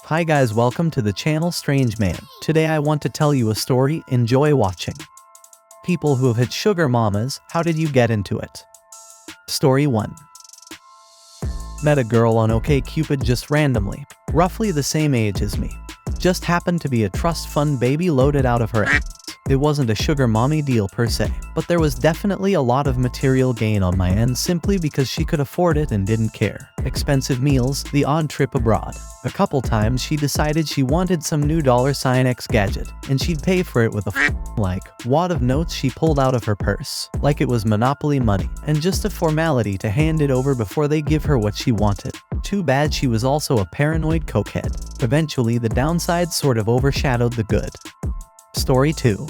Hi guys, welcome to the channel Strange Man. Today I want to tell you a story, enjoy watching. People who have hit sugar mamas, how did you get into it? Story 1. Met a girl on OkCupid just randomly, roughly the same age as me. Just happened to be a trust fund baby loaded out of her ass. It wasn't a sugar mommy deal per se, but there was definitely a lot of material gain on my end simply because she could afford it and didn't care. Expensive meals, the odd trip abroad. A couple times she decided she wanted some new $X gadget, and she'd pay for it with a wad of notes she pulled out of her purse, like it was Monopoly money, and just a formality to hand it over before they give her what she wanted. Too bad she was also a paranoid cokehead. Eventually the downside sort of overshadowed the good. Story 2.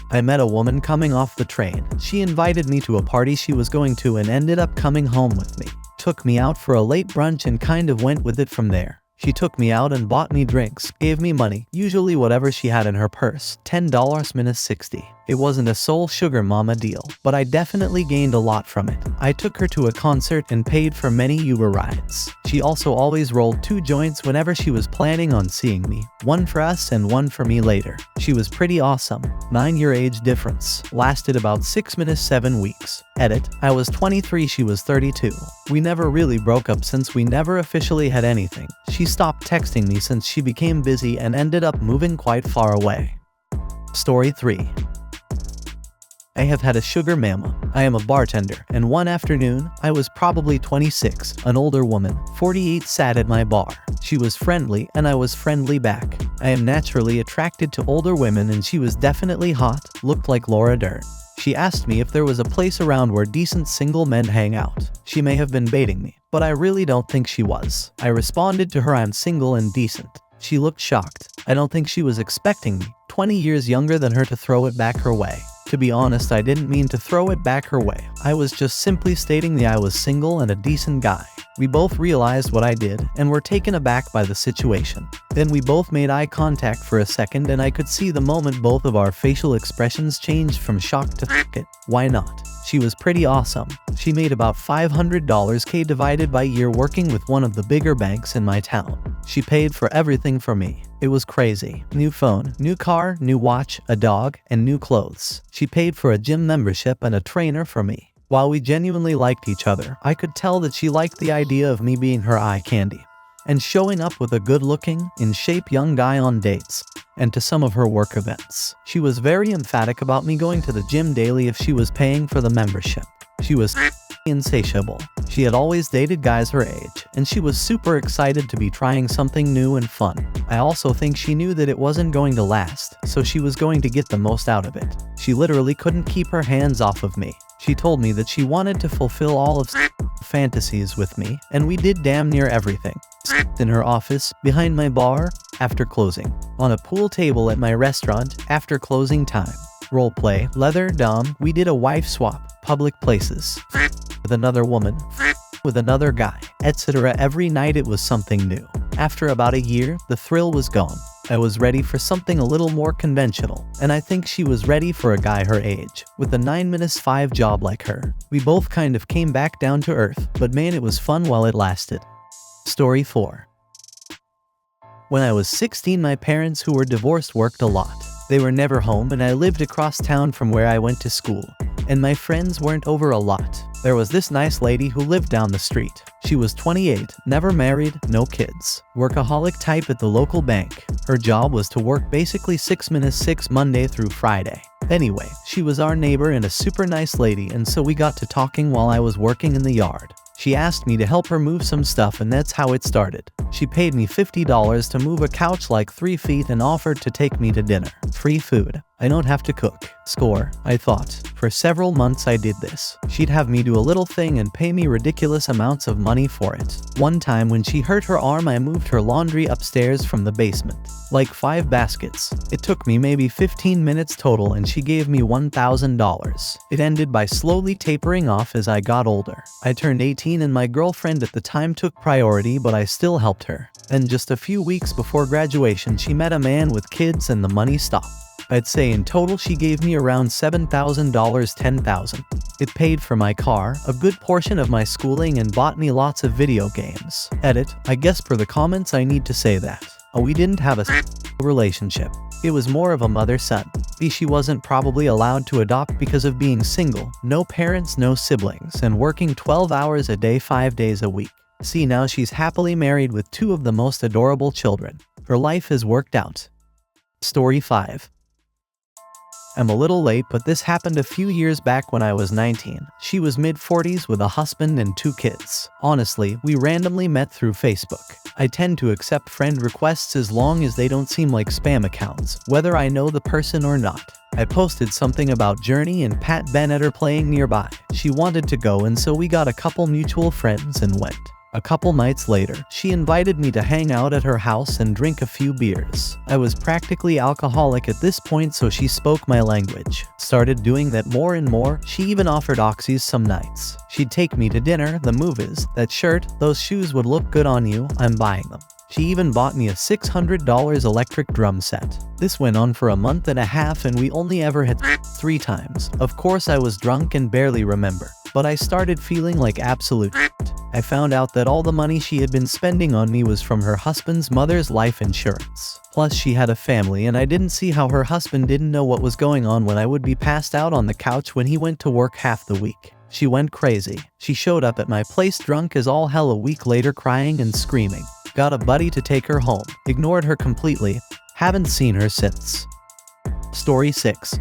I met a woman coming off the train. She invited me to a party she was going to and ended up coming home with me. Took me out for a late brunch and kind of went with it from there. She took me out and bought me drinks, gave me money, usually whatever she had in her purse, $10 minus 60. It wasn't a sole sugar mama deal, but I definitely gained a lot from it. I took her to a concert and paid for many Uber rides. She also always rolled 2 joints whenever she was planning on seeing me, one for us and one for me later. She was pretty awesome. 9-year age difference. Lasted about 6 minutes 7 weeks. Edit, I was 23, she was 32. We never really broke up since we never officially had anything. She stopped texting me since she became busy and ended up moving quite far away. Story 3. I have had a sugar mama. I am a bartender, and one afternoon, I was probably 26, an older woman, 48, sat at my bar. She was friendly, and I was friendly back. I am naturally attracted to older women, and she was definitely hot, looked like Laura Dern. She asked me if there was a place around where decent single men hang out. She may have been baiting me, but I really don't think she was. I responded to her, I'm single and decent. She looked shocked. I don't think she was expecting me, 20 years younger than her, to throw it back her way. To be honest, I didn't mean to throw it back her way. I was just simply stating that I was single and a decent guy. We both realized what I did and were taken aback by the situation. Then we both made eye contact for a second, and I could see the moment both of our facial expressions changed from shock to "F it, why not?" She was pretty awesome. She made about $500K divided by year working with one of the bigger banks in my town. She paid for everything for me. It was crazy. New phone, new car, new watch, a dog, and new clothes. She paid for a gym membership and a trainer for me. While we genuinely liked each other, I could tell that she liked the idea of me being her eye candy and showing up with a good-looking, in-shape young guy on dates and to some of her work events. She was very emphatic about me going to the gym daily if she was paying for the membership. She was insatiable. She had always dated guys her age, and she was super excited to be trying something new and fun. I also think she knew that it wasn't going to last, so she was going to get the most out of it. She literally couldn't keep her hands off of me. She told me that she wanted to fulfill all of fantasies with me, and we did damn near everything. In her office, behind my bar, after closing. On a pool table at my restaurant, after closing time. Roleplay, leather, dom, we did a wife swap, public places. With another woman, with another guy, etc. Every night it was something new. After about a year, the thrill was gone. I was ready for something a little more conventional, and I think she was ready for a guy her age, with a 9-5 job like her. We both kind of came back down to earth, but man, it was fun while it lasted. Story 4. When I was 16, my parents, who were divorced, worked a lot. They were never home, and I lived across town from where I went to school, and my friends weren't over a lot. There was this nice lady who lived down the street. She was 28, never married, no kids. Workaholic type at the local bank. Her job was to work basically 6-6 Monday through Friday. Anyway, she was our neighbor and a super nice lady, and so we got to talking while I was working in the yard. She asked me to help her move some stuff, and that's how it started. She paid me $50 to move a couch like 3 feet and offered to take me to dinner. Free food. I don't have to cook. Score, I thought. For several months I did this. She'd have me do a little thing and pay me ridiculous amounts of money for it. One time when she hurt her arm, I moved her laundry upstairs from the basement. Like 5 baskets. It took me maybe 15 minutes total, and she gave me $1,000. It ended by slowly tapering off as I got older. I turned 18 and my girlfriend at the time took priority, but I still helped her. Then just a few weeks before graduation, she met a man with kids and the money stopped. I'd say in total she gave me around $7,000, $10,000. It paid for my car, a good portion of my schooling, and bought me lots of video games. Edit, I guess per the comments I need to say that. We didn't have a relationship. It was more of a mother-son. She wasn't probably allowed to adopt because of being single, no parents, no siblings, and working 12 hours a day 5 days a week. See, now she's happily married with 2 of the most adorable children. Her life has worked out. Story 5. I'm a little late, but this happened a few years back when I was 19. She was mid-40s with a husband and 2 kids. Honestly, we randomly met through Facebook. I tend to accept friend requests as long as they don't seem like spam accounts, whether I know the person or not. I posted something about Journey and Pat Bennett are playing nearby. She wanted to go, and so we got a couple mutual friends and went. A couple nights later, she invited me to hang out at her house and drink a few beers. I was practically alcoholic at this point, so she spoke my language. Started doing that more and more. She even offered oxys some nights. She'd take me to dinner, the movies, that shirt, those shoes would look good on you, I'm buying them. She even bought me a $600 electric drum set. This went on for a month and a half, and we only ever had 3 times. Of course I was drunk and barely remember, but I started feeling like absolute I found out that all the money she had been spending on me was from her husband's mother's life insurance. Plus she had a family, and I didn't see how her husband didn't know what was going on when I would be passed out on the couch when he went to work half the week. She went crazy. She showed up at my place drunk as all hell a week later, crying and screaming. Got a buddy to take her home. Ignored her completely. Haven't seen her since. Story 6.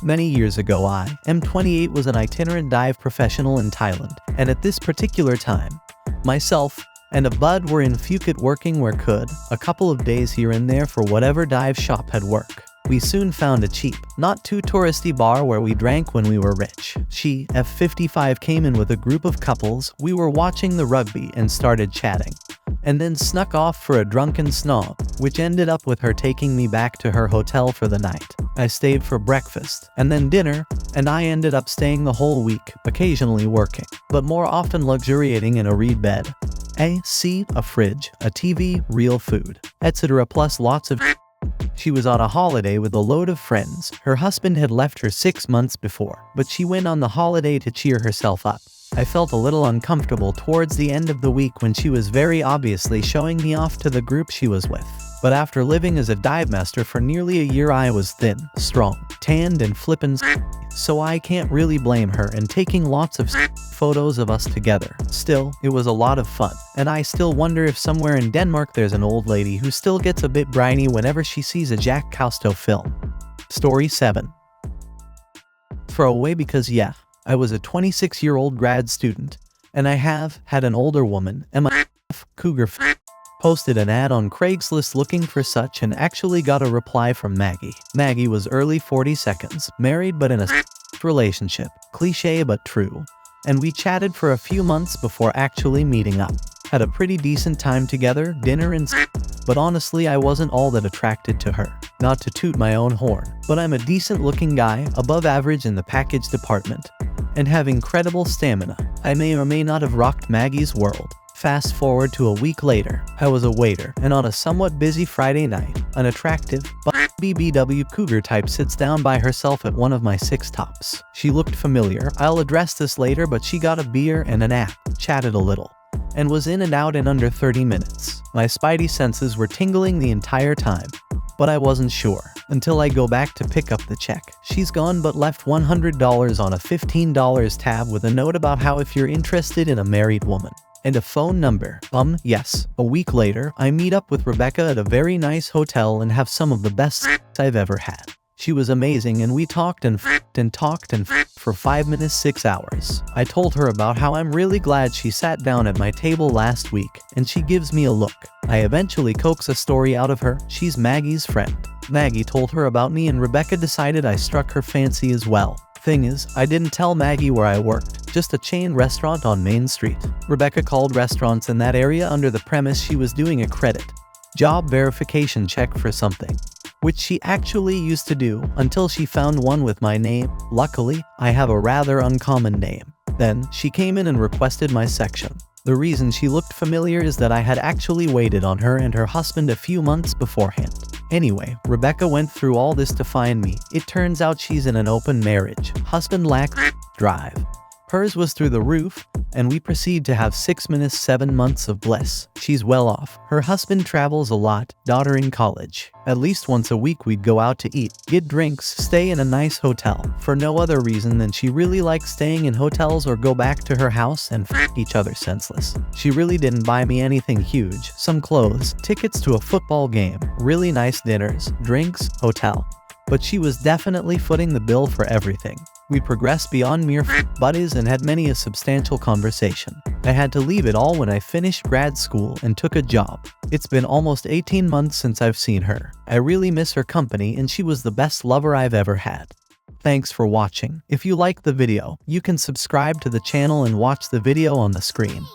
Many years ago, I, M28, was an itinerant dive professional in Thailand, and at this particular time, myself and a bud were in Phuket working where could, a couple of days here and there for whatever dive shop had work. We soon found a cheap, not too touristy bar where we drank when we were rich. She, F55, came in with a group of couples. We were watching the rugby and started chatting, and then snuck off for a drunken snog, which ended up with her taking me back to her hotel for the night. I stayed for breakfast, and then dinner, and I ended up staying the whole week, occasionally working, but more often luxuriating in a reed bed, a seat, a fridge, a TV, real food, etc. plus lots of She was on a holiday with a load of friends. Her husband had left her 6 months before, but she went on the holiday to cheer herself up. I felt a little uncomfortable towards the end of the week when she was very obviously showing me off to the group she was with. But after living as a dive master for nearly a year, I was thin, strong, tanned, and flippin', so I can't really blame her, and taking lots of photos of us together. Still, it was a lot of fun, and I still wonder if somewhere in Denmark there's an old lady who still gets a bit briny whenever she sees a Jack Cousteau film. Story 7. Throw away because yeah, I was a 26-year-old grad student, and I have had an older woman, Emma Cougar posted an ad on Craigslist looking for such, and actually got a reply from Maggie. Maggie was early 42s, married but in a relationship. Cliche but true. And we chatted for a few months before actually meeting up. Had a pretty decent time together, dinner and but honestly I wasn't all that attracted to her. Not to toot my own horn, but I'm a decent looking guy, above average in the package department, and have incredible stamina. I may or may not have rocked Maggie's world. Fast forward to a week later, I was a waiter, and on a somewhat busy Friday night, an attractive, but BBW cougar type sits down by herself at one of my 6 tops. She looked familiar. I'll address this later, but she got a beer and an app, chatted a little, and was in and out in under 30 minutes. My spidey senses were tingling the entire time, but I wasn't sure, until I go back to pick up the check. She's gone but left $100 on a $15 tab with a note about how if you're interested in a married woman. And a phone number. Yes. A week later, I meet up with Rebecca at a very nice hotel and have some of the best I've ever had. She was amazing, and we talked and talked for 5 minutes, 6 hours. I told her about how I'm really glad she sat down at my table last week, and she gives me a look. I eventually coax a story out of her. She's Maggie's friend. Maggie told her about me, and Rebecca decided I struck her fancy as well. Thing is, I didn't tell Maggie where I worked, just a chain restaurant on Main Street. Rebecca called restaurants in that area under the premise she was doing a credit job verification check for something, which she actually used to do until she found one with my name. Luckily, I have a rather uncommon name. Then, she came in and requested my section. The reason she looked familiar is that I had actually waited on her and her husband a few months beforehand. Anyway, Rebecca went through all this to find me. It turns out she's in an open marriage. Husband lacks drive. Hers was through the roof, and we proceed to have 7 months of bliss. She's well off. Her husband travels a lot, daughter in college. At least once a week we'd go out to eat, get drinks, stay in a nice hotel. For no other reason than she really likes staying in hotels or go back to her house and f each other senseless. She really didn't buy me anything huge. Some clothes, tickets to a football game, really nice dinners, drinks, hotel. But she was definitely footing the bill for everything. We progressed beyond mere buddies and had many a substantial conversation. I had to leave it all when I finished grad school and took a job. It's been almost 18 months since I've seen her. I really miss her company and she was the best lover I've ever had. Thanks for watching. If you liked the video, you can subscribe to the channel and watch the video on the screen.